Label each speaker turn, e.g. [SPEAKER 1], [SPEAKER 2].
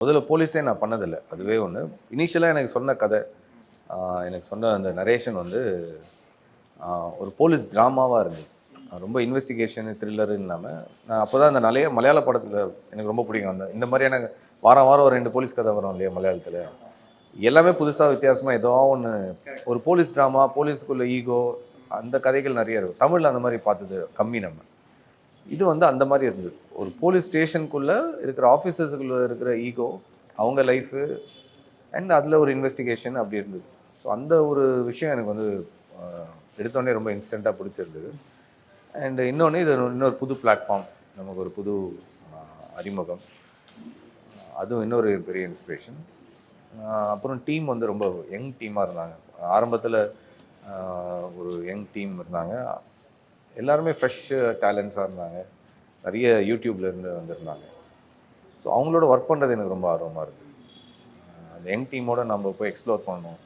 [SPEAKER 1] முதல்ல போலீஸே நான் பண்ணதில்ல. அதுவே ஒண்ணு. இனிஷியலா எனக்கு சொன்ன கதை, எனக்கு சொன்ன அந்த நரேஷன் வந்து ஒரு போலீஸ் ட்ராமாவா இருந்தது. ரொம்ப இன்வெஸ்டிகேஷன், த்ரில்லர்ன்னு இல்லாம, நான் அப்பதான் அந்த நெறைய மலையாள படத்துல எனக்கு ரொம்ப பிடிக்கும். இந்த மாரியான வாரம் வாரம் ஒரு 2 போலீஸ் கதை வரும் இல்லையா மலையாளத்துல. எல்லாமே புதுசா வித்தியாசமா ஏதோ ஒண்ணு ஒரு போலீஸ் ட்ராமா, போலீஸ்க்குள்ள ஈகோ அந்த கதைகள் நெறைய இருக்கும். தமிழ்ல அந்த மாரி பார்த்தது கம்மி நம்ம. இது வந்து அந்த மாரி இருந்தது. ஒரு போலீஸ் ஸ்டேஷனுக்குள்ள இருக்கிற ஆஃபீசர்ஸ்குள்ள இருக்கிற ஈகோ, அவங்க லைஃபு அண்ட் அதில ஒரு இன்வெஸ்டிகேஷன் அப்படி இருந்தது. ஸோ அந்த ஒரு விஷயம் எனக்கு வந்து அ எடுத்தோனே ரொம்ப இன்ஸ்டன்ட்டா பிடிச்சிருந்தது. அண்ட் இன்னொன்னு இது இன்னொரு புது பிளாட்ஃபார்ம். நமக்கு ஒரு புது அ அறிமுகம். அதுவும் இன்னொரு பெரிய இன்ஸ்பிரேஷன். அப்புறம் டீம் வந்து ரொம்ப யங் டீமா இருந்தாங்க. ஆரம்பத்தில அ ஒரு யங் டீம் இருந்தாங்க. எல்லாருமே ஃப்ரெஷ் டேலண்ட்ஸா இருந்தாங்க. நெறைய யூடியூப்ல இருந்து வந்திருந்தாங்க. ஸோ அவங்களோட ஒர்க் பண்றது எனக்கு ரொம்ப ஆர்வமா இருக்கு. அந்த யங் டீமோட நம்ம போய் எக்ஸ்ப்ளோர் பண்ணணும்.